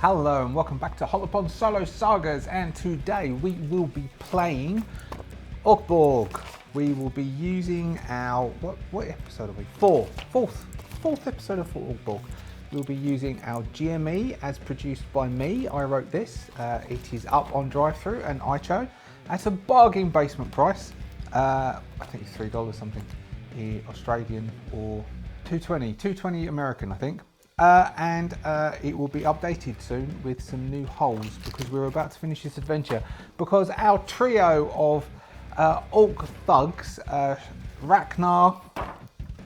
Hello and welcome back to Holopod Solo Sagas, and today we will be playing Orc Borg. We will be using our, what episode are we? Fourth episode of Orc Borg. We'll be using our GME as produced by me. I wrote this. It is up on drive-thru and iCho. At a bargain basement price. I think it's $3 something, Australian, or $2.20 American, I think. And it will be updated soon with some new holes because we're about to finish this adventure. Because our trio of Orc thugs, Ragnar,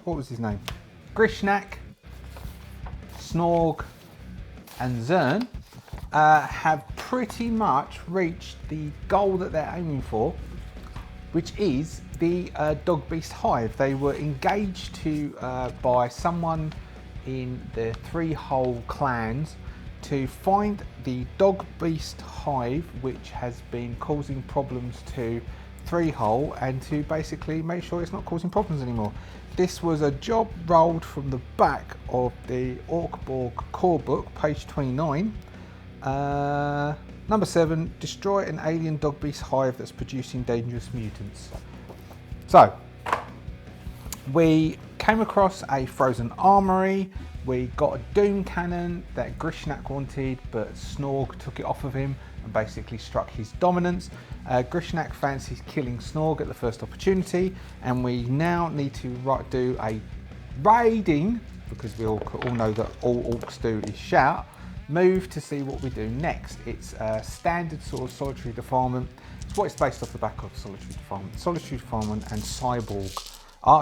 what was his name? Grishnak, Snorg, and Zern have pretty much reached the goal that they're aiming for, which is the Dog Beast Hive. They were engaged to by someone in the three-hole clans to find the Dog Beast Hive, which has been causing problems to three-hole, and to basically make sure it's not causing problems anymore. This was a job rolled from the back of the Orc Borg core book, page 29. Number 7, destroy an alien Dog Beast Hive that's producing dangerous mutants. So, we came across a frozen armory. We got a doom cannon that Grishnak wanted, but Snorg took it off of him and basically struck his dominance. Grishnak fancies killing Snorg at the first opportunity, and we now need to do a raiding, because we all know that all orcs do is shout, move to see what we do next. It's a standard sort of solitary defilement. It's what it's based off the back of, solitary defilement and cyborg.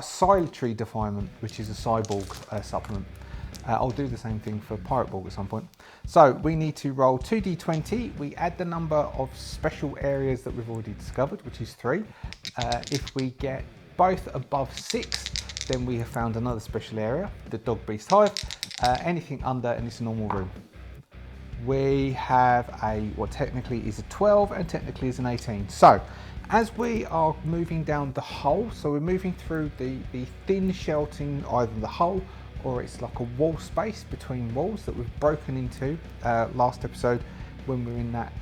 Solitary defilement, which is a cyborg supplement. I'll do the same thing for Pirate Borg at some point. So we need to roll 2d20. We add the number of special areas that we've already discovered, which is 3. If we get both above 6, then we have found another special area, the Dog Beast Hive. Anything under, and it's a normal room. We have what technically is a 12 and technically is an 18. So as we are moving down the hole, so we're moving through the thin shelving, either the hole or it's like a wall space between walls that we've broken into last episode when we were in that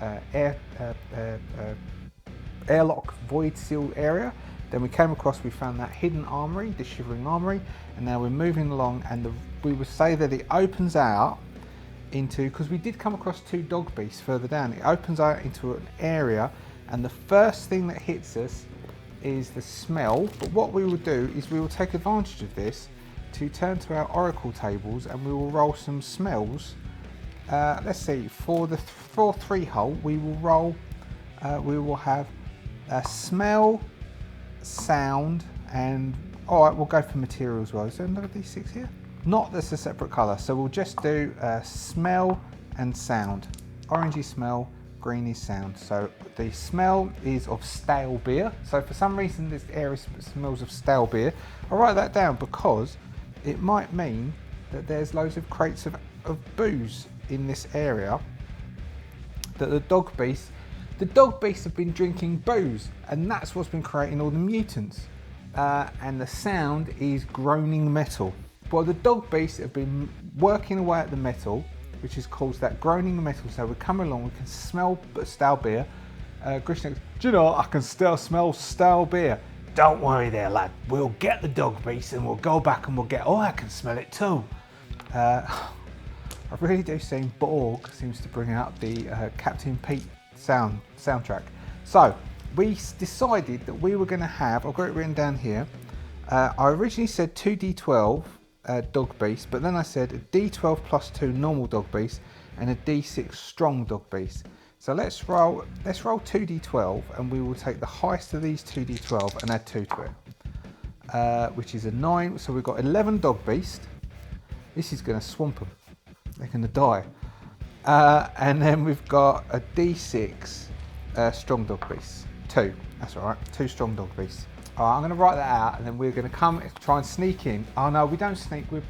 airlock void seal area. Then we came across, we found that hidden armory, the shivering armory, and now we're moving along, and we would say that it opens out into, because we did come across 2 dog beasts further down, it opens out into an area, and the first thing that hits us is the smell. But what we will do is we will take advantage of this to turn to our oracle tables, and we will roll some smells. Let's see, for the 3-hole we will roll, we will have a smell, sound, and alright, we'll go for material as well. Is there another d6 here? Not, that's a separate colour, so we'll just do smell and sound. Orangey smell, greeny sound. So the smell is of stale beer. So for some reason this area smells of stale beer. I'll write that down because it might mean that there's loads of crates of booze in this area, that the dog beasts have been drinking booze, and that's what's been creating all the mutants. And the sound is groaning metal. Well, the dog beasts have been working away at the metal, which has caused that groaning metal. So we come along, we can smell stale beer. Grishnak, do you know, I can still smell stale beer. Don't worry there, lad. We'll get the dog beast and we'll go back and we'll get, oh, I can smell it too. I really do seem Borg seems to bring out the Captain Pete soundtrack. So we decided that we were going to have, I've got it written down here. I originally said 2d12 dog beast, but then I said a d12 plus 2 normal dog beast and a d6 strong dog beast. So let's roll 2d12, and we will take the highest of these 2d12 and add 2 to it, which is a 9. So we've got 11 dog beast. This is going to swamp them. They're going to die. And then we've got a d6 strong dog beast. 2. That's all right. 2 strong dog beasts. All right, I'm going to write that out, and then we're going to try and sneak in. Oh no, we don't sneak. We're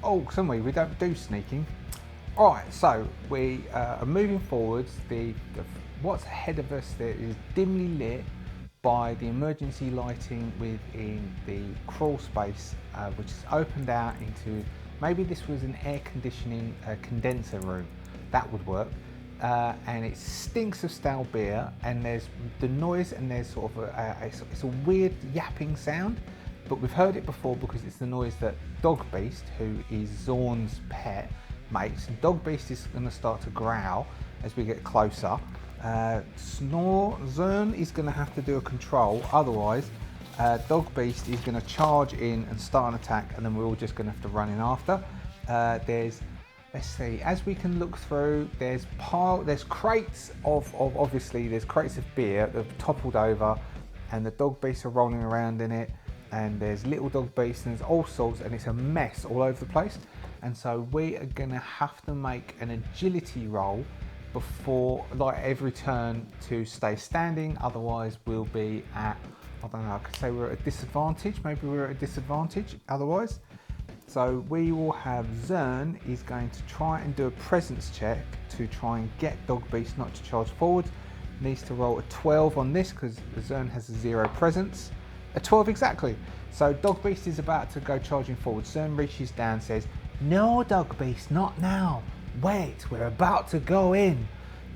orcs, aren't we? We don't do sneaking. Alright, so we are moving forwards. What's ahead of us there is dimly lit by the emergency lighting within the crawl space, which is opened out into, maybe this was an air conditioning condenser room. that would work. And it stinks of stale beer, and there's the noise, and there's sort of it's a weird yapping sound, but we've heard it before because it's the noise that Dog Beast, who is Zorn's pet, makes. And Dog Beast is going to start to growl as we get closer. Zorn is going to have to do a control, otherwise Dog Beast is going to charge in and start an attack, and then we're all just going to have to run in after. Let's see, as we can look through, there's crates of obviously there's crates of beer that have toppled over, and the dog beasts are rolling around in it, and there's little dog beasts, and there's all sorts, and it's a mess all over the place. And so we are gonna have to make an agility roll before, like, every turn to stay standing, otherwise we'll be at, I don't know, I could say we're at a disadvantage, maybe we're at a disadvantage otherwise. So we will have Zern is going to try and do a presence check to try and get Dog Beast not to charge forward. Needs to roll a 12 on this because Zern has a 0 presence. A 12 exactly. So Dog Beast is about to go charging forward. Zern reaches down, says, "No, Dog Beast, not now. Wait, we're about to go in."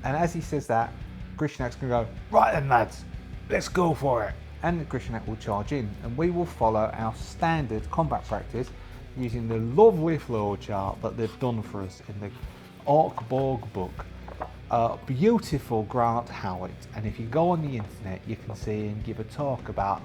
And as he says that, Grishnak's going to go, "Right then, lads, let's go for it." And Grishnak will charge in, and we will follow our standard combat practice using the lovely flow chart that they've done for us in the Orc Borg book. Beautiful Grant Howitt, and if you go on the internet you can see him give a talk about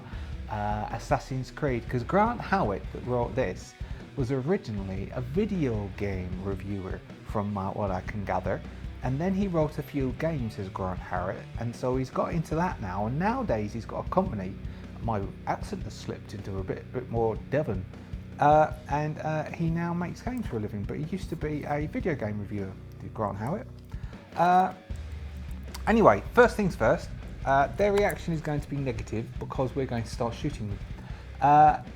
Assassin's Creed, because Grant Howitt that wrote this was originally a video game reviewer from what I can gather, and then he wrote a few games as Grant Howitt, and so he's got into that now, and nowadays he's got a company. My accent has slipped into a bit more Devon. And he now makes games for a living, but he used to be a video game reviewer, did Grant Howitt. Anyway, first things first, their reaction is going to be negative because we're going to start shooting them.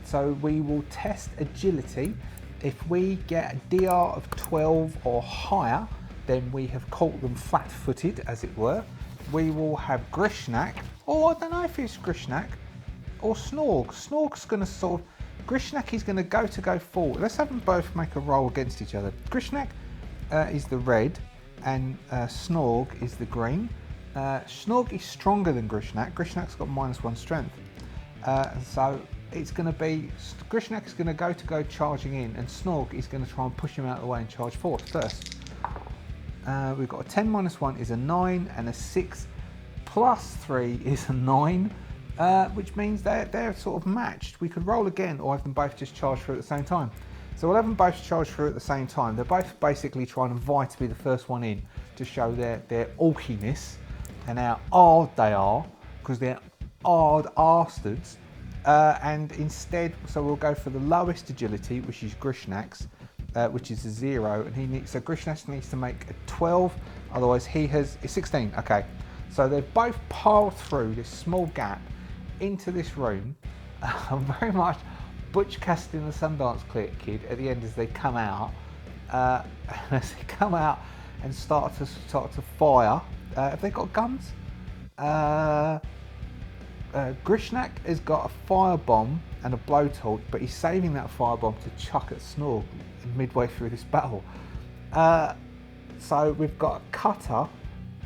So we will test agility. If we get a DR of 12 or higher, then we have caught them flat-footed, as it were. We will have Grishnak, or I don't know if it's Grishnak, or Snorg. Snorg's going to sort of, Grishnak is going to go forward. Let's have them both make a roll against each other. Grishnak is the red, and Snorg is the green. Snorg is stronger than Grishnak. Grishnak's got -1 strength. So it's going to be, Grishnak is going to go charging in, and Snorg is going to try and push him out of the way and charge forward first. We've got a 10 -1 is a 9, and a 6 + 3 is a 9. Which means they're sort of matched. We could roll again or have them both just charge through at the same time. So we'll have them both charge through at the same time. They're both basically trying to vie to be the first one in to show their orkiness and how odd they are, because they're odd bastards. And instead, so we'll go for the lowest agility, which is Grishnak's, which is a 0, and so Grishnak needs to make a 12, otherwise he has a 16. Okay, so they've both piled through this small gap into this room, very much Butch Cassidy and the Sundance Kid at the end as they come out, and start to fire. Have they got guns? Grishnak has got a firebomb and a blowtorch, but he's saving that firebomb to chuck at Snorg midway through this battle. So we've got a cutter.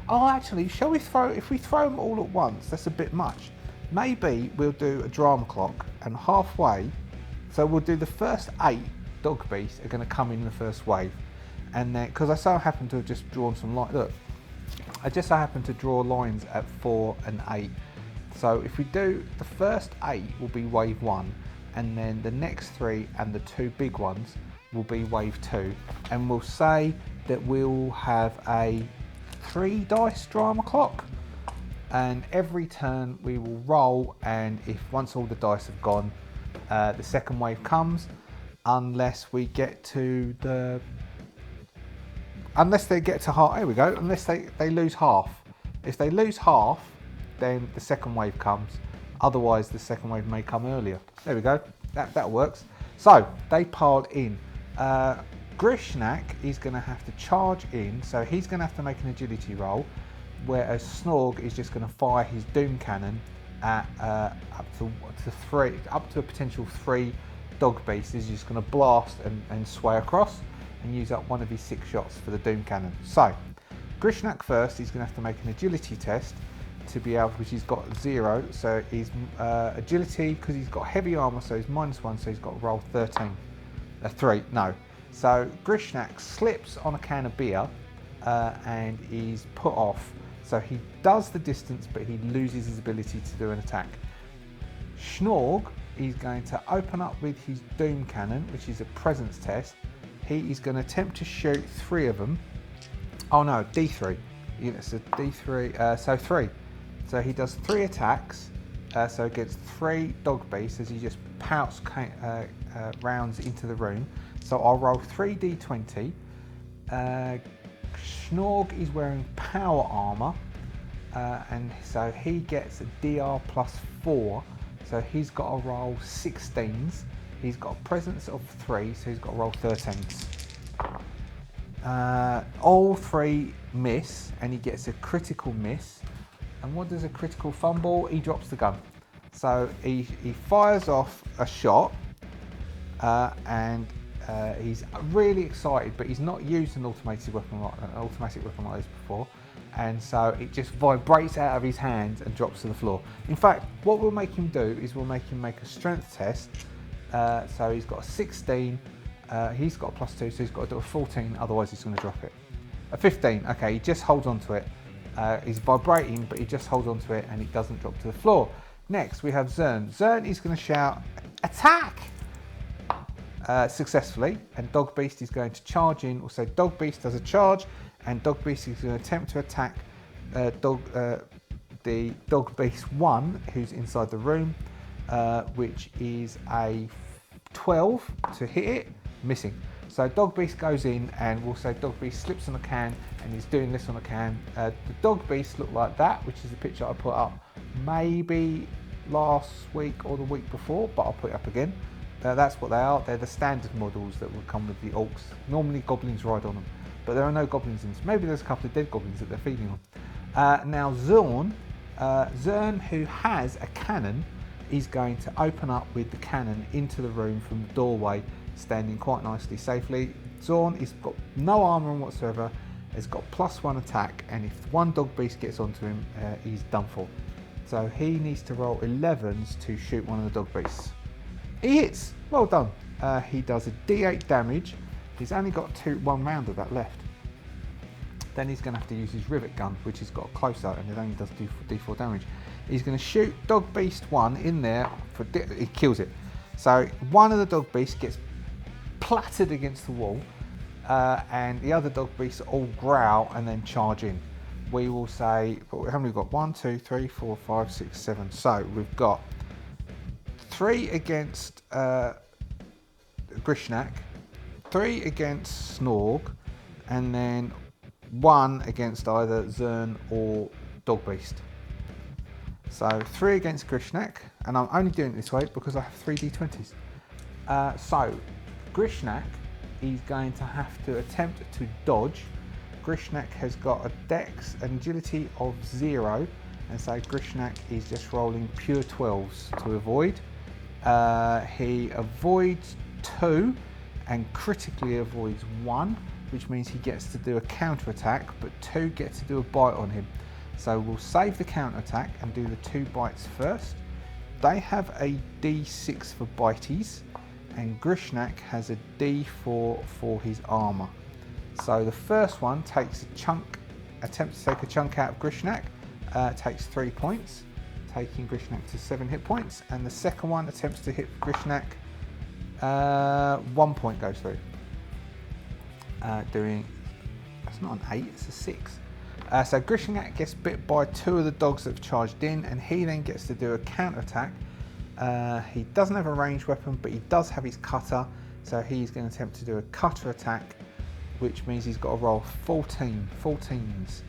Oh, actually, shall we if we throw them all at once, that's a bit much. Maybe we'll do a drama clock, and halfway, so we'll do the first 8 dog beasts are going to come in the first wave, and then, because I so happen to have just drawn some lines, look, I just so happen to draw lines at 4 and 8, so if we do, the first 8 will be wave 1, and then the next 3 and the 2 big ones will be wave 2, and we'll say that we'll have a 3 dice drama clock. And every turn we will roll, and if once all the dice have gone, the second wave comes, unless we get to unless they get to half, there we go, unless they lose half. If they lose half, then the second wave comes, otherwise the second wave may come earlier. There we go, that works. So they piled in. Grishnak is going to have to charge in, so he's going to have to make an agility roll, whereas Snorg is just going to fire his Doom Cannon at up to a potential 3 dog beasts. He's just going to blast and sway across, and use up one of his 6 shots for the Doom Cannon. So, Grishnak first, he's going to have to make an agility test to be able, which he's got 0, so his agility, because he's got heavy armour, so he's -1, so he's got to roll 3, no. So Grishnak slips on a can of beer and he's put off, so he does the distance but he loses his ability to do an attack. Snorg, he's going to open up with his Doom Cannon, which is a presence test. He is going to attempt to shoot 3 of them. Oh no, D3. It's a D3, so 3. So he does 3 attacks, so against 3 dog beasts as he just pouts rounds into the room. So I'll roll 3 D20. Snorg is wearing power armour, and so he gets a DR +4. So he's got to roll 16s. He's got a presence of 3, so he's got to roll 13s. All 3 miss, and he gets a critical miss. And what does a critical fumble? He drops the gun. So he fires off a shot, and he's really excited, but he's not used an automatic weapon like this before, and so it just vibrates out of his hands and drops to the floor. In fact, what we'll make him do is we'll make him make a strength test. So he's got a 16, he's got a +2, so he's got to do a 14, otherwise he's going to drop it. A 15, okay, he just holds on to it. He's vibrating, but he just holds on to it and it doesn't drop to the floor. Next, we have Zern. Zern is going to shout, "Attack!" Successfully, and Dog Beast is going to charge in. Also, Dog Beast does a charge, and Dog Beast is going to attempt to attack the Dog Beast 1, who's inside the room, which is a 12 to hit it, missing. So Dog Beast goes in, and we'll say Dog Beast slips on a can, and he's doing this on a can. The Dog Beast look like that, which is the picture I put up maybe last week or the week before, but I'll put it up again. That's what they are. They're the standard models that would come with the Orcs. Normally goblins ride on them, but there are no goblins in this. Maybe there's a couple of dead goblins that they're feeding on. Now Zern, who has a cannon, is going to open up with the cannon into the room from the doorway, standing quite nicely, safely. Zorn has got no armour on whatsoever, has got +1 attack, and if one Dog Beast gets onto him, he's done for. So he needs to roll 11s to shoot one of the Dog Beasts. He hits, well done. He does a D8 damage. He's only got 1 round of that left. Then he's going to have to use his rivet gun, which has got closer, and it only does D4 damage. He's going to shoot Dog Beast 1 in there, he kills it. So one of the Dog Beasts gets plattered against the wall, and the other Dog Beasts all growl and then charge in. We will say, how many we've got? 1, 2, 3, 4, 5, 6, 7. So we've got 3 against Grishnak, 3 against Snorg, and then 1 against either Zern or Dog Beast. So 3 against Grishnak, and I'm only doing it this way because I have 3 D20s. So Grishnak is going to have to attempt to dodge. Grishnak has got a dex and agility of 0, and so Grishnak is just rolling pure 12s to avoid. He avoids 2 and critically avoids 1, which means he gets to do a counter attack, but 2 gets to do a bite on him. So we'll save the counter attack and do the 2 bites first. They have a D6 for bites, and Grishnak has a D4 for his armour. So the first one takes a chunk, attempts to take a chunk out of Grishnak, takes 3 points, taking Grishnak to 7 hit points, and the second one attempts to hit Grishnak, 1 point goes through. That's not an 8, it's a 6. So Grishnak gets bit by 2 of the dogs that have charged in, and he then gets to do a counter attack. He doesn't have a ranged weapon, but he does have his cutter, so he's going to attempt to do a cutter attack, which means he's got to roll 14s.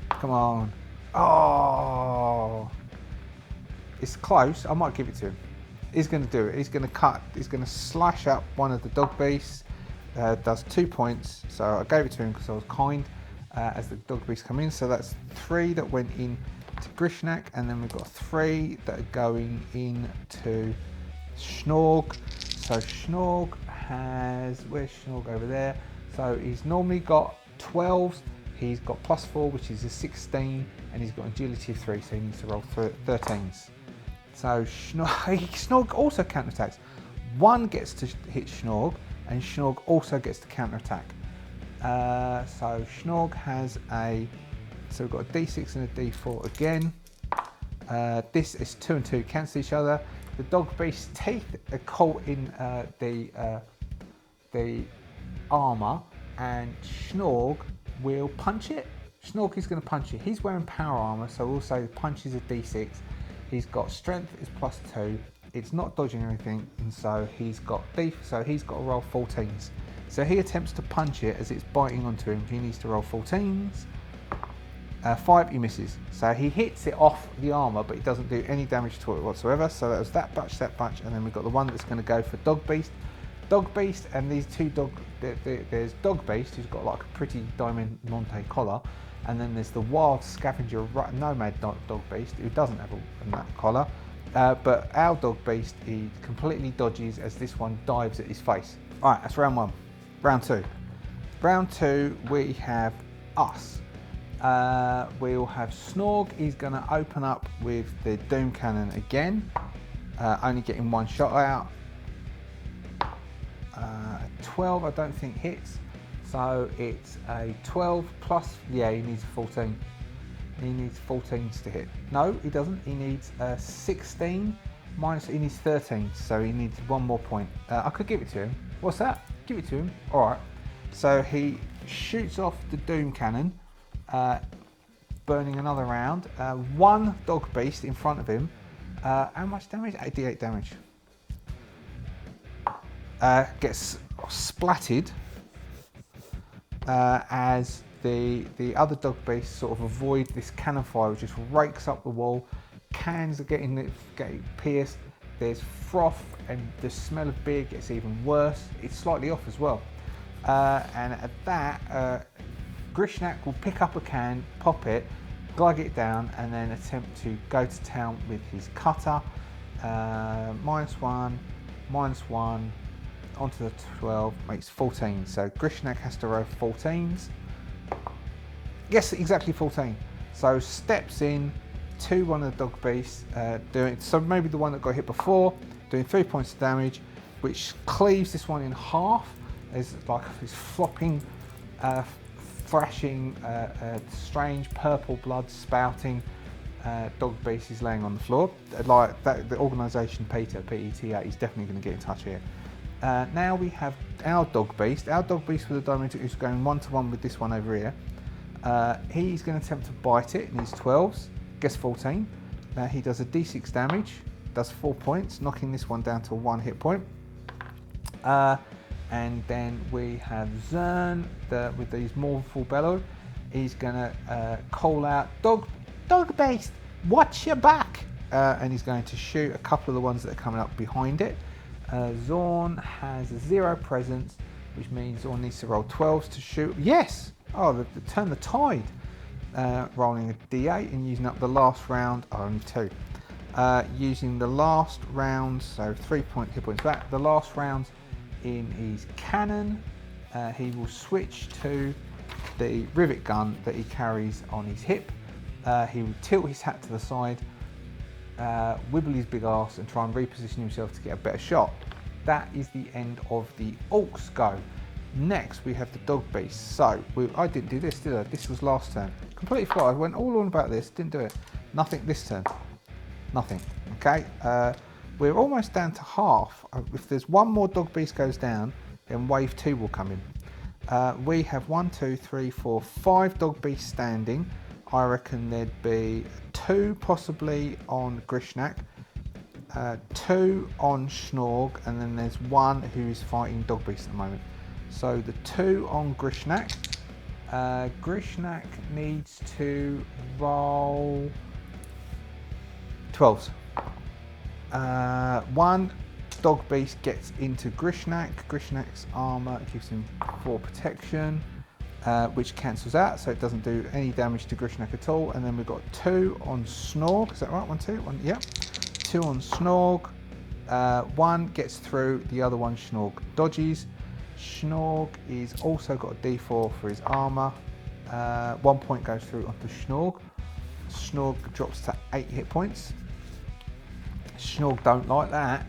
Come on. Oh, it's close. I might give it to him. He's going to do it. He's going to slash up one of the Dog Beasts. Does 2 points, so I gave it to him because I was kind as the Dog Beasts come in. So that's 3 that went in to Grishnak, and then we've got 3 that are going in to Snorg. So Snorg has, where's Schnorg over there? So he's normally got 12s, he's got +4, which is a 16, and he's got agility of 3, so he needs to roll 13s. So Schnorg also counterattacks. 1 gets to hit Schnorg, and Schnorg also gets to counterattack. So Schnorg has so we've got a D6 and a D4 again. This is 2 and 2 cancel each other. The dog beast's teeth are caught in the armour, and Schnorg will punch it. Schnorg is going to punch it. He's wearing power armour, so we'll say the punch is a D6. He's got strength is +2. It's not dodging anything, and so he's got to roll 14s. So he attempts to punch it as it's biting onto him. He needs to roll 14s. 5, he misses. So he hits it off the armour, but he doesn't do any damage to it whatsoever. So that was that punch, and then we've got the one that's going to go for Dog Beast. Dog Beast, and these two there's Dog Beast, who's got like a pretty Diamante collar, and then there's the wild scavenger nomad Dog Beast, who doesn't have that collar. But our Dog Beast, he completely dodges as this one dives at his face. Alright, that's round 1. Round 2. Round 2, we have us. We'll have Schnorg. He's going to open up with the Doom Cannon again, only getting 1 shot out. 12 I don't think hits, so it's a 12 plus, yeah, he needs 14. He needs 14s to hit. No, he doesn't. He needs 16 minus, he needs 13, so he needs 1 more point. I could give it to him. What's that? Give it to him. Alright, so he shoots off the Doom Cannon, burning another round. 1 Dog Beast in front of him. How much damage? 88 damage. Gets splatted as the other Dog Beasts sort of avoid this cannon fire, which just rakes up the wall. Cans are getting pierced. There's froth, and the smell of beer gets even worse. It's slightly off as well. And at that, Grishnak will pick up a can, pop it, glug it down, and then attempt to go to town with his cutter. -1, -1, onto the 12, makes 14. So Grishnak has to roll 14s. Yes, exactly 14. So steps in to one of the Dog Beasts, so maybe the one that got hit before, doing 3 points of damage, which cleaves this one in half. There's like this flopping, thrashing, strange purple blood spouting Dog Beast is laying on the floor. Like that, the organisation PETA, he's definitely going to get in touch here. Now we have our Dog Beast. Our Dog Beast with the Diamante, who's going 1-to-1 with this one over here. He's going to attempt to bite it, and he's 12s, gets 14. He does a D6 damage, does 4 points, knocking this one down to 1 hit point. And then we have Zern with his mournful bellow. He's going to call out, Dog Beast, watch your back! And he's going to shoot a couple of the ones that are coming up behind it. Zorn has 0 presence, which means Zorn needs to roll 12s to shoot. Yes! Oh, turn the tide. Rolling a D8 and using up the last round, only 2. Using the last round, so 3 hit points back. The last round in his cannon, he will switch to the rivet gun that he carries on his hip. He will tilt his hat to the side, wibble his big ass, and try and reposition himself to get a better shot. That is the end of the Orcs go. Next we have the Dog Beast. So I didn't do this, did I? This was last turn. Completely forgot. I went all on about this, didn't do it. Nothing this turn. Nothing. Okay. We're almost down to half. If there's one more Dog Beast goes down, then wave 2 will come in. We have 1, 2, 3, 4, 5 Dog Beasts standing. I reckon there'd be 2 possibly on Grishnak, 2 on Schnorg, and then there's 1 who is fighting Dog Beast at the moment. So the 2 on Grishnak. Grishnak needs to roll 12s. 1 Dog Beast gets into Grishnak. Grishnak's armour gives him 4 protection, which cancels out, so it doesn't do any damage to Grishnak at all. And then we've got 2 on Schnorg. Is that right? 1, 2, 1. Yep. 2 on Schnorg. One gets through, the other one Snorg dodges. Snorg is also got a D4 for his armour. 1 point goes through onto Snorg. Snorg drops to 8 hit points. Snorg don't like that.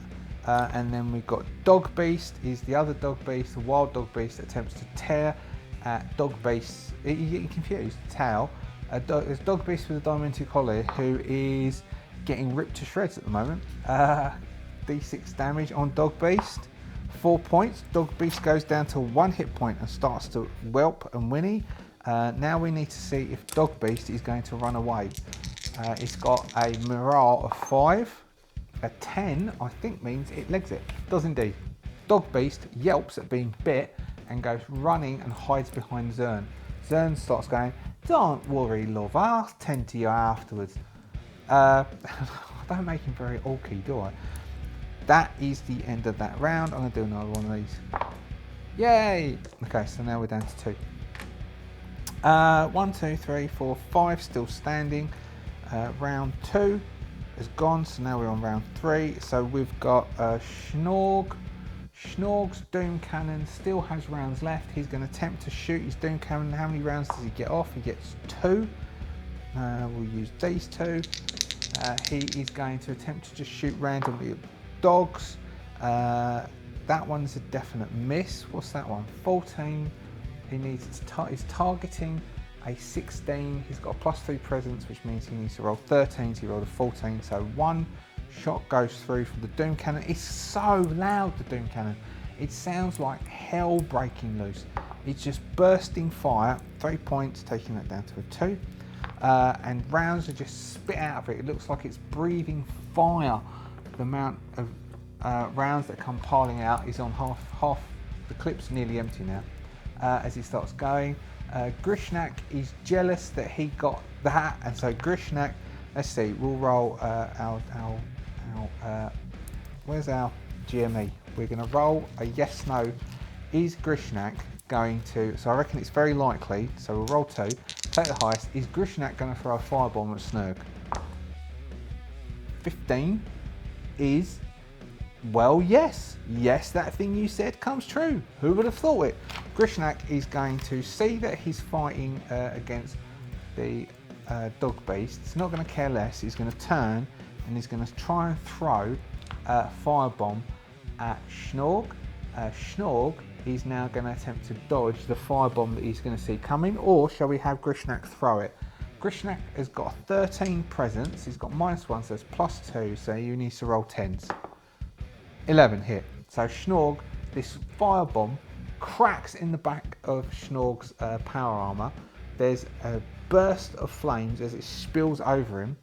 And then we've got Dog Beast is the other dog beast, the wild dog beast that attempts to tear at Dog Beast. You're getting confused. Tail. There's Dog Beast with a diamante collar who is getting ripped to shreds at the moment. D6 damage on Dog Beast. 4 points. Dog Beast goes down to 1 hit point and starts to whelp and whinny. Now we need to see if Dog Beast is going to run away. It's got a morale of 5. A 10, I think, means it legs it. Does indeed. Dog Beast yelps at being bit and goes running and hides behind Zern. Zern starts going, "Don't worry, love, I'll tend to you afterwards." I don't make him very orky, do I? That is the end of that round. I'm going to do another one of these. Yay! Okay, so now we're down to 2. 1, 2, 3, 4, 5 still standing. Round 2 is gone, so now we're on round 3. So we've got Snorg. Snorg's Doom Cannon still has rounds left. He's going to attempt to shoot his Doom Cannon. How many rounds does he get off? He gets 2. We'll use these 2. He is going to attempt to just shoot randomly at dogs. That one's a definite miss. What's that one? 14. He needs he's targeting a 16. He's got a +3 presence, which means he needs to roll 13. So he rolled a 14. So 1 shot goes through from the Doom Cannon. It's so loud, the Doom Cannon. It sounds like hell breaking loose. It's just bursting fire. 3 points, taking that down to a 2. And rounds are just spit out of it. It looks like it's breathing fire. The amount of rounds that come piling out is on half. The clip's nearly empty now. As he starts going, Grishnak is jealous that he got that, and so Grishnak, let's see, we'll roll where's our GME? We're going to roll a yes no. Is Grishnak going to, so I reckon it's very likely, so we'll roll 2, take the highest. Is Grishnak going to throw a firebomb at Snurg? 15 is, well, yes, that thing you said comes true. Who would have thought it? Grishnak is going to see that he's fighting against the dog beast. He's not going to care less. He's going to turn and he's going to try and throw a firebomb at Snorg. Snorg is now going to attempt to dodge the firebomb that he's going to see coming, or shall we have Grishnak throw it? Grishnak has got a 13 presence. He's got -1, so it's +2, so you need to roll 10s. 11 hit. So Snorg, this firebomb cracks in the back of Snorg's power armor. There's a burst of flames as it spills over him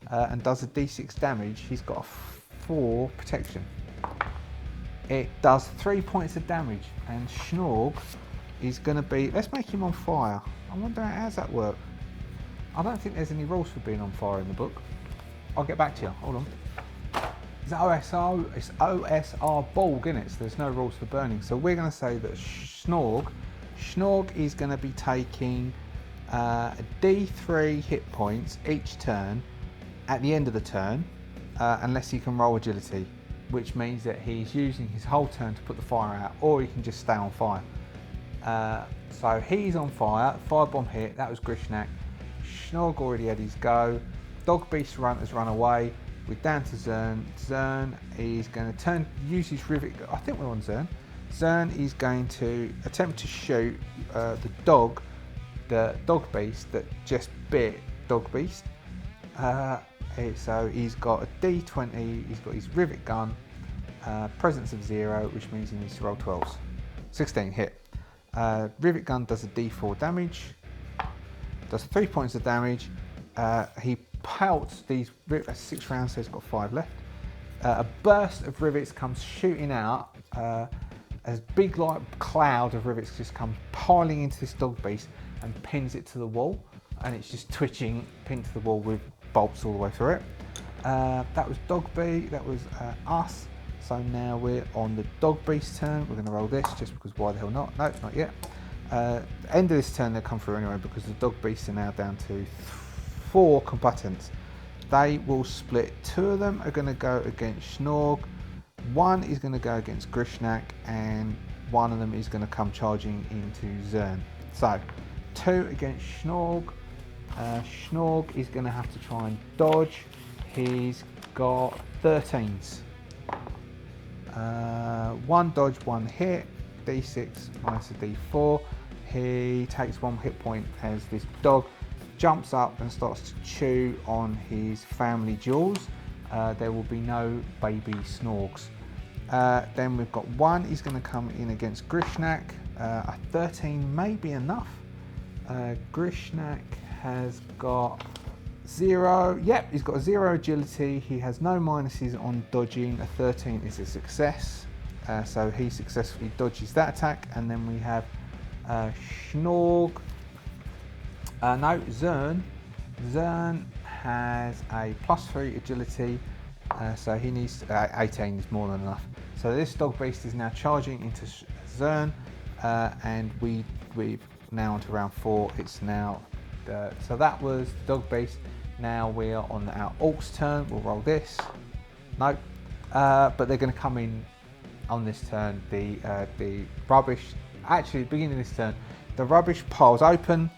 and does a d6 damage. He's got a 4 protection. It does 3 points of damage, and Snorg is going to be, let's make him on fire. I wonder how does that work. I don't think there's any rules for being on fire in the book. I'll get back to you, hold on. It's OSR, it's OSR Borg, isn't it? So there's no rules for burning. So we're going to say that Snorg is going to be taking D3 hit points each turn at the end of the turn, unless he can roll agility, which means that he's using his whole turn to put the fire out, or he can just stay on fire. So he's on fire, firebomb hit, that was Grishnak. Snorg already had his go. Dog Beast has run away. We're down to Zern. Zern is going to use his rivet. I think we're on Zern. Zern is going to attempt to shoot the dog beast that just bit Dog Beast. So he's got a D20, he's got his rivet gun, presence of 0, which means he needs to roll 12s. 16 hit. Rivet gun does a D4 damage, does 3 points of damage. He pelts these rivets, 6 rounds, so he's got 5 left. A burst of rivets comes shooting out. A big like cloud of rivets just comes piling into this dog beast and pins it to the wall, and it's just twitching, pinned to the wall with bolts all the way through it. That was Dog Beast, that was us. So now we're on the Dog Beast turn. We're going to roll this just because why the hell not? No, not yet. End of this turn they'll come through anyway because the Dog Beasts are now down to 4 combatants. They will split. 2 of them are going to go against Snorg. One is going to go against Grishnak, and one of them is going to come charging into Zern. So 2 against Snorg. Snorg is going to have to try and dodge. He's got 13s. 1 dodge, 1 hit. D6 minus a D4. He takes 1 hit point as this dog jumps up and starts to chew on his family jewels. There will be no baby Snorgs. Then we've got 1, he's going to come in against Grishnak. A 13 may be enough. Grishnak has got 0, yep, he's got 0 agility. He has no minuses on dodging. A 13 is a success. So he successfully dodges that attack. And then we have Snorg. No, Zern. Zern has a +3 agility. So he needs 18 is more than enough. So this dog beast is now charging into Zern, and we've now onto round 4. It's now so that was the dog beast. Now we are on our Orcs turn. We'll roll this. No, but they're going to come in on this turn. The rubbish. Actually, at the beginning of this turn, the rubbish piles open,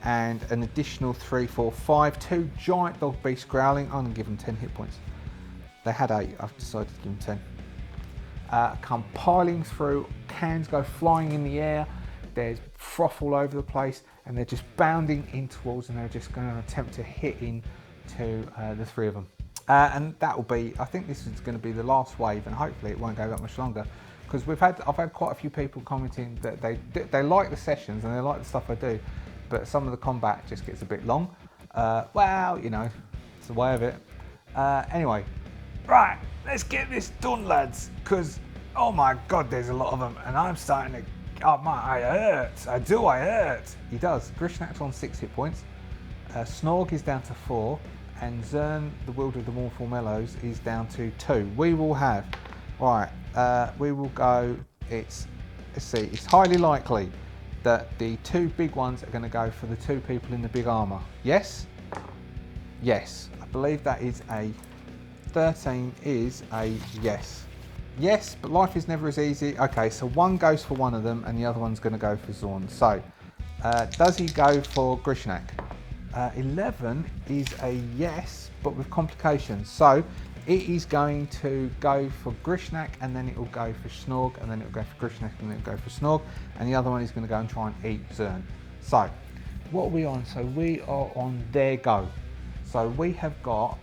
and an additional 3, 4, 5. 2 giant dog beasts growling. I'm going to give them 10 hit points. They had 8, I've decided to give them 10. Come piling through, cans go flying in the air, there's froth all over the place, and they're just bounding in towards, and they're just going to attempt to hit into the 3 of them. And that will be, I think this is going to be the last wave, and hopefully it won't go that much longer, because I've had quite a few people commenting that they like the sessions and they like the stuff I do, but some of the combat just gets a bit long. Well, you know, it's the way of it. Anyway. Right, let's get this done, lads, because, oh my god, there's a lot of them, and I'm starting to, I hurt. He does. Grishnak's on 6 hit points. Snorg is down to 4, and Zern, the Wielder of the Mournful Mellows, is down to 2. We will have, right, we will go, let's see, it's highly likely that the 2 big ones are going to go for the 2 people in the big armour. Yes? Yes. I believe that is a 13 is a yes. Yes, but life is never as easy. Okay, so 1 goes for one of them and the other one's going to go for Zorn. So, does he go for Grishnak? 11 is a yes, but with complications. So, it is going to go for Grishnak, and then it will go for Snorg, and then it will go for Grishnak, and then it will go for Snorg, and the other one is going to go and try and eat Zern. So, what are we on? So, we are on their go. So, we have got...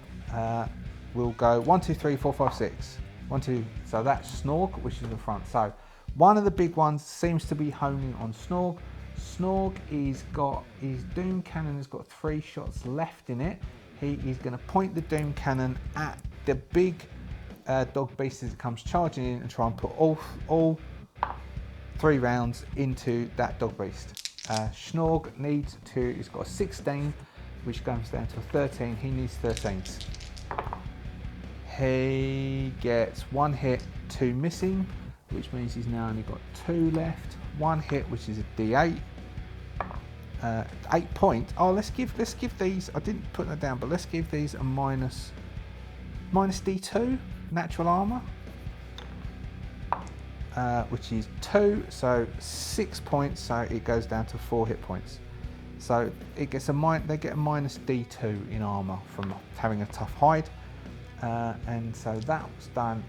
we'll go 1, 2, 3, 4, 5, 6. 1, 2. So that's Snorg, which is the front. So one of the big ones seems to be honing on Snorg. Snorg is got his Doom Cannon has got 3 shots left in it. He is going to point the Doom Cannon at the big dog beast as it comes charging in, and try and put all 3 rounds into that dog beast. Snorg needs to. He's got a 16, which comes down to a 13. He needs 13s. He gets 1 hit, 2 missing, which means he's now only got 2 left. 1 hit, which is a D8. 8 points. Oh, let's give these. I didn't put that down, but let's give these a minus D2 natural armor, which is 2. So 6 points. So it goes down to 4 hit points. So it gets they get a minus D2 in armor from having a tough hide. And so that was done.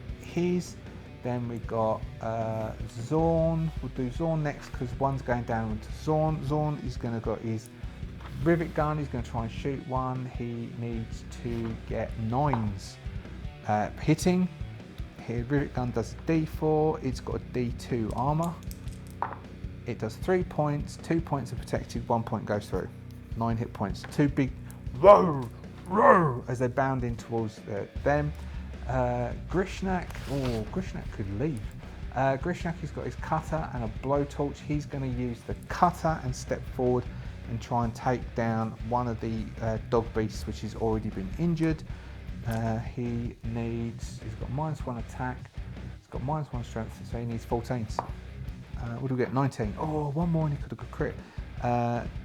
Then we got Zorn. We'll do Zorn next because one's going down into Zorn. Zorn is going to got his rivet gun. He's going to try and shoot one. He needs to get 9s hitting. His rivet gun does a D4. It's got a D2 armor. It does 3 points. 2 points are protected. 1 point goes through. 9 hit points. 2 big. Whoa! As they bound in towards them. Grishnak, Grishnak could leave. Grishnak has got his cutter and a blowtorch. He's going to use the cutter and step forward and try and take down one of the dog beasts which has already been injured. He's got -1 attack, he's got -1 strength, so he needs 14s. What do we get? 19. Oh, one more and he could have got crit.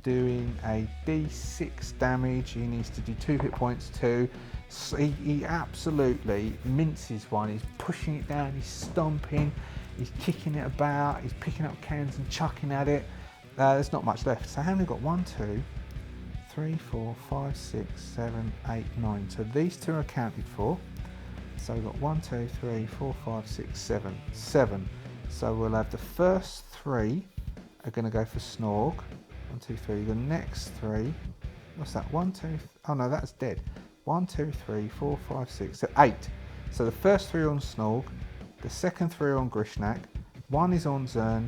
doing a d6 damage. He needs to do 2 hit points too. So he absolutely minces one. He's pushing it down, he's stomping, he's kicking it about, he's picking up cans and chucking at it. There's not much left. So how many got? 1, 2, 3, 4, 5, 6, 7, 8, 9. So these two are accounted for. So we've got 1, 2, 3, 4, 5, 6, 7. 7. So we'll have the first 3 are going to go for Snorg. 1, 2, 3. The next 3, what's that? 1, 2, oh no, that's dead. 1, 2, 3, 4, 5, 6, so 8. So the first 3 are on Snorg, the second 3 are on Grishnak, 1 is on Zern,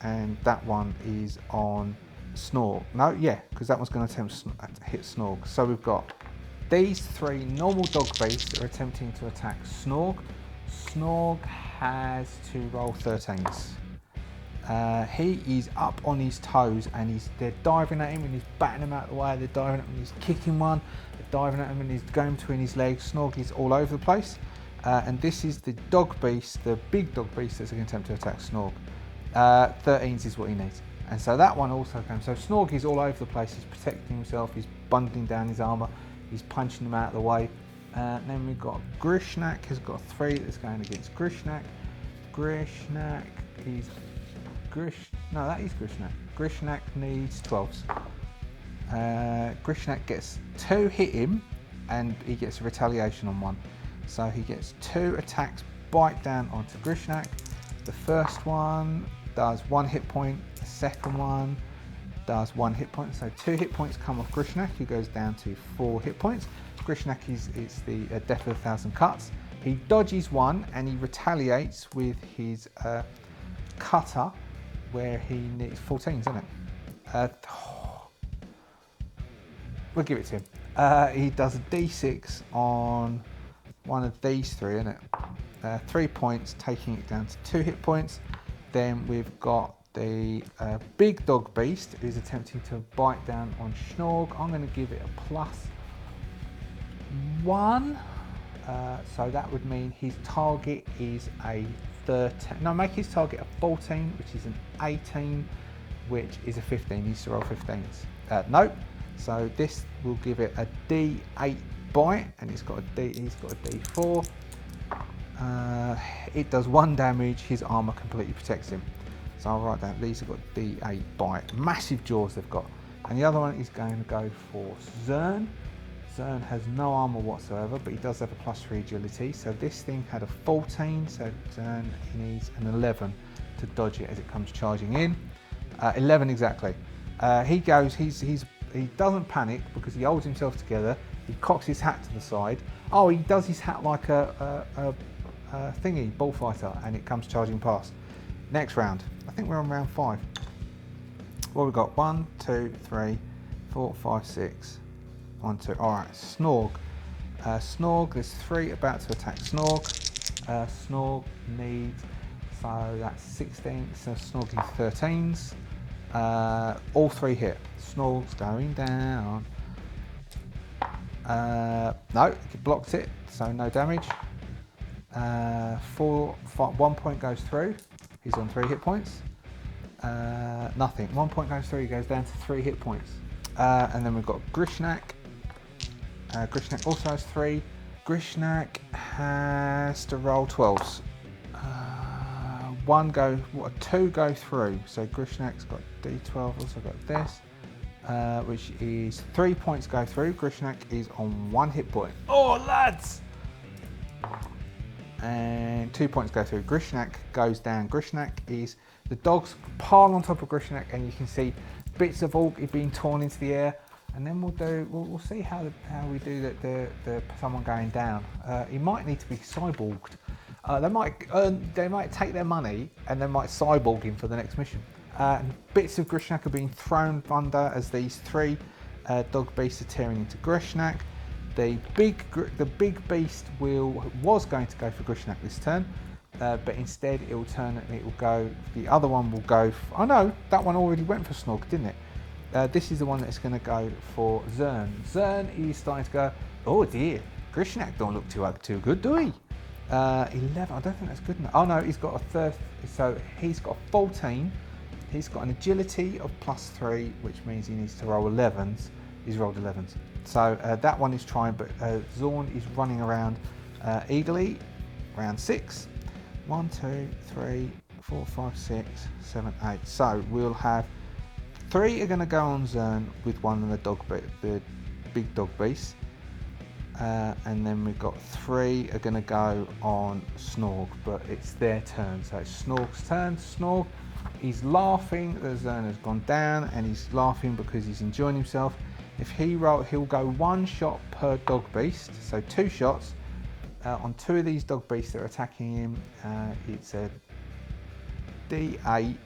and that one is on Snorg. No, yeah, because that one's going to attempt to hit Snorg. So we've got these 3 normal dog beasts are attempting to attack Snorg. Snorg has to roll 13s. He is up on his toes and they're diving at him and he's batting him out of the way. They're diving at him and he's kicking one. They're diving at him and he's going between his legs. Snorg is all over the place. And this is the dog beast, the big dog beast that's going to attempt to attack Snorg. 13s is what he needs. And so that one also comes. So Snorg is all over the place. He's protecting himself. He's bundling down his armour. He's punching them out of the way. Then we've got Grishnak has got 3 that's going against Grishnak. Grishnak is... no, that is Grishnak. Grishnak needs 12s. Grishnak gets 2 hit him and he gets a retaliation on 1. So he gets 2 attacks bite down onto Grishnak. The first one does 1 hit point, the second one does 1 hit point. So 2 hit points come off Grishnak, who goes down to 4 hit points. Grishnak is the death of 1,000 cuts. He dodges 1 and he retaliates with his cutter, where he needs 14s, isn't it? We'll give it to him. He does a d6 on one of these 3, isn't it? 3 points, taking it down to 2 hit points. Then we've got the big dog beast who's attempting to bite down on Snorg. I'm going to give it a +1. So that would mean his target is a 13. No, make his target a 14, which is an 18, which is a 15. He needs to roll 15s. Nope. So this will give it a D8 bite, and he's got a D4. It does 1 damage. His armor completely protects him. So I'll write that. These have got D8 bite. Massive jaws they've got. And the other one is going to go for Zern. Zern has no armor whatsoever, but he does have a +3 agility. So this thing had a 14, so Zern needs an 11 to dodge it as it comes charging in. 11 exactly. He doesn't panic because he holds himself together. He cocks his hat to the side. Oh, he does his hat like a thingy, bullfighter, and it comes charging past. Next round. I think we're on round 5. What we've got? 1, 2, 3, 4, 5, 6. 1, 2. All right, Snorg. Snorg, there's 3 about to attack Snorg. Snorg needs, so that's 16, so Snorg needs 13s. All 3 hit. Snorg's going down. No, he blocked it, so no damage. 1 point goes through. He's on 3 hit points. Nothing. 1 point goes through, he goes down to 3 hit points. And then we've got Grishnak. Grishnak also has 3. Grishnak has to roll 12s. 2 go through. So Grishnak's got D12, also got this, which is 3 points go through. Grishnak is on 1 hit point. Oh, lads! And 2 points go through. Grishnak goes down. Grishnak is, the dogs pile on top of Grishnak, and you can see bits of Orc being torn into the air. And then we'll see how we do the someone going down. He might need to be cyborged. They might take their money and they might cyborg him for the next mission. Bits of Grishnak are being thrown under as these 3 dog beasts are tearing into Grishnak. The big beast was going to go for Grishnak this turn, but instead it will go. The other one will go. Oh no, that one already went for Snorg, didn't it? This is the one that's going to go for Zern. Zern is starting to go, oh dear, Grishnak don't look too good, do he? 11, I don't think that's good enough. Oh no, he's got a third, so he's got 14 He's got an agility of +3, which means he needs to roll 11s. He's rolled 11s. So that one is trying, but Zorn is running around eagerly. Round 6. 1, 2, 3, 4, 5, 6, 7, 8. So we'll have 3 are going to go on Zorn with one of the big dog beasts. And then we've got 3 are going to go on Snorg, but it's their turn. So it's Snorg's turn. Snorg, he's laughing that Zorn has gone down, and he's laughing because he's enjoying himself. If he roll, he'll go 1 shot per dog beast, so 2 shots on 2 of these dog beasts that are attacking him. It's a D8.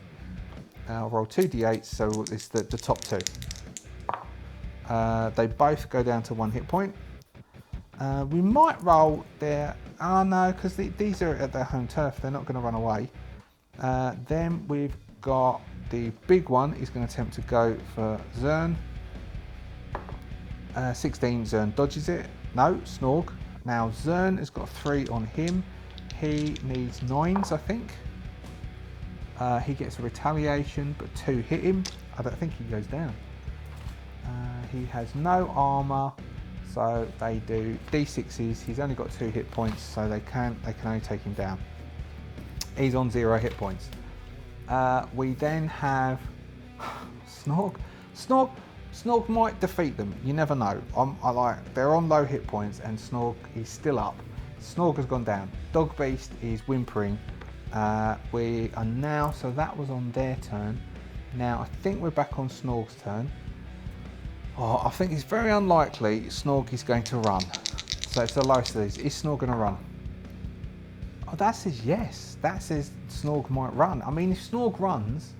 I'll roll 2 D8s, so it's the top 2. They both go down to 1 hit point. We might roll their... Oh no, because these are at their home turf, they're not going to run away. Then we've got the big one, he's going to attempt to go for Zern. 16, Zern dodges it. No, Snorg. Now Zern has got 3 on him. He needs 9s, I think. He gets a retaliation, but 2 hit him. I don't think he goes down. He has no armor, so they do D6s. He's only got 2 hit points, so they can only take him down. He's on 0 hit points. We then have Snorg. Snorg might defeat them. You never know. They're on low hit points, and Snorg is still up. Snorg has gone down. Dog Beast is whimpering. We are now, so that was on their turn. Now I think we're back on Snorg's turn. I think it's very unlikely Snorg is going to run. So it's the lowest of these. Is Snorg going to run? Oh, that says yes. That says Snorg might run. I mean, if Snorg runs,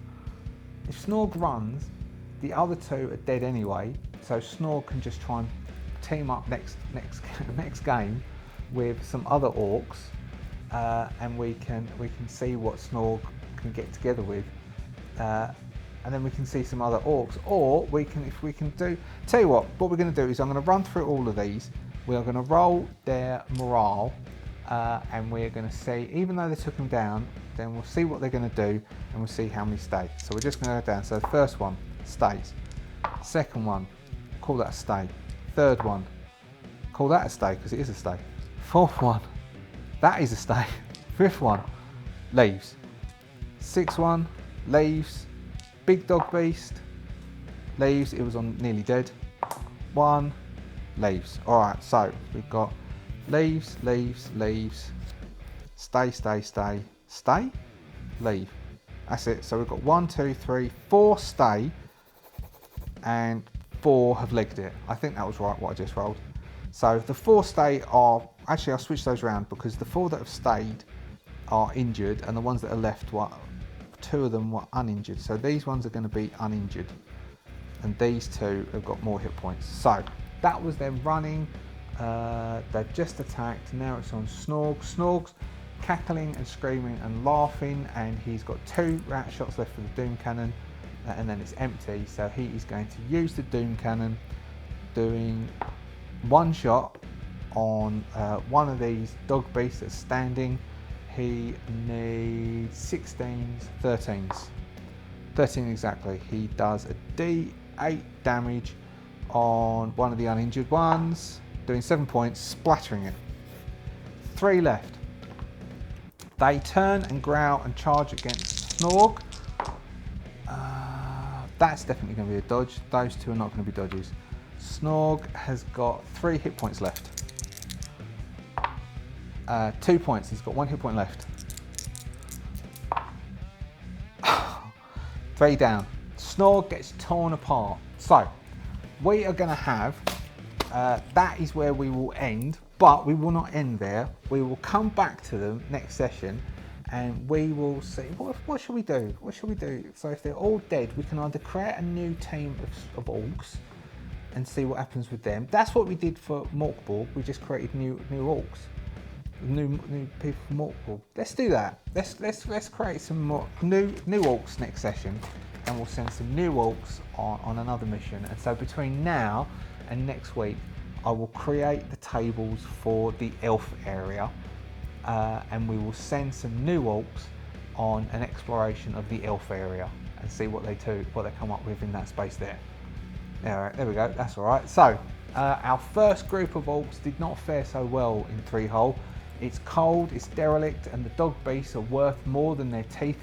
the other 2 are dead anyway. So Snorg can just try and team up next game with some other orcs. And we can see what Snorg can get together with, and then we can see some other orcs. Or if we can do, tell you what we're going to do is I'm going to run through all of these. We are going to roll their morale, and we're going to see, even though they took them down, then we'll see what they're going to do, and we'll see how many stay. So we're just going to go down. So the first one stays. Second one, call that a stay. Third one, call that a stay because it is a stay. Fourth one, that is a stay. 5th one, leaves. 6th one, leaves. Big dog beast, leaves. It was on nearly dead. 1, leaves. Alright, so we've got leaves, stay, leave. That's it. So we've got 1, 2, 3, 4 stay, and 4 have legged it. I think that was right what I just rolled. So the 4 stay are, actually I'll switch those around because the 4 that have stayed are injured, and the ones that are left, 2 of them were uninjured. So these ones are going to be uninjured, and these 2 have got more hit points. So that was them running. They've just attacked. Now it's on Snorg. Snorg's cackling and screaming and laughing, and he's got 2 rat shots left for the Doom Cannon, and then it's empty. So he is going to use the Doom Cannon, doing 1 shot on one of these dog beasts that's standing. He needs 16s, 13s. 13 exactly. He does a D8 damage on one of the uninjured ones, doing 7 points, splattering it. 3 left. They turn and growl and charge against Snorg. That's definitely going to be a dodge. Those 2 are not going to be dodges. Snorg has got 3 hit points left. 2 points, he's got 1 hit point left. 3 down. Snorg gets torn apart. So, we are going to have, that is where we will end, but we will not end there. We will come back to them next session, and we will see, what should we do? What should we do? So if they're all dead, we can either create a new team of orcs and see what happens with them. That's what we did for Orc Borg. We just created new orcs. New people from Orc Borg. Let's do that. Let's create some more new orcs next session, and we'll send some new orcs on another mission. And so between now and next week, I will create the tables for the elf area, and we will send some new orcs on an exploration of the elf area. and see what they come up with in that space there. Alright, there we go, that's alright. So, our first group of orcs did not fare so well in 3-hole. It's cold, it's derelict, and the dog beasts are worth more than their teeth,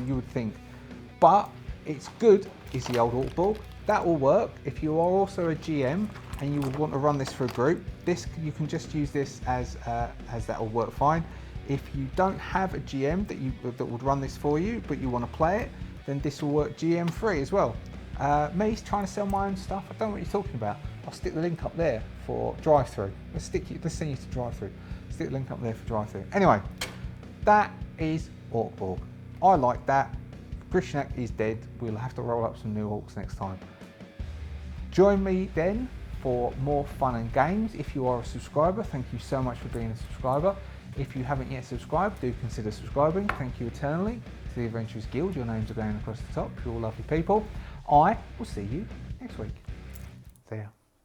you would think. But it's good, is the old Orc Borg. That will work. If you are also a GM and you would want to run this for a group, you can just use this as that will work fine. If you don't have a GM that would run this for you, but you want to play it, then this will work GM free as well. Me trying to sell my own stuff, I don't know what you're talking about. I'll stick the link up there for drive-through. Let's send you to drive-through. Stick the link up there for drive-through. Anyway, that is Orc Borg. I like that. Grishnak is dead. We'll have to roll up some new orcs next time. Join me then for more fun and games. If you are a subscriber, thank you so much for being a subscriber. If you haven't yet subscribed, do consider subscribing. Thank you eternally to the Adventurers Guild. Your names are going across the top. You're all lovely people. I will see you next week. See ya.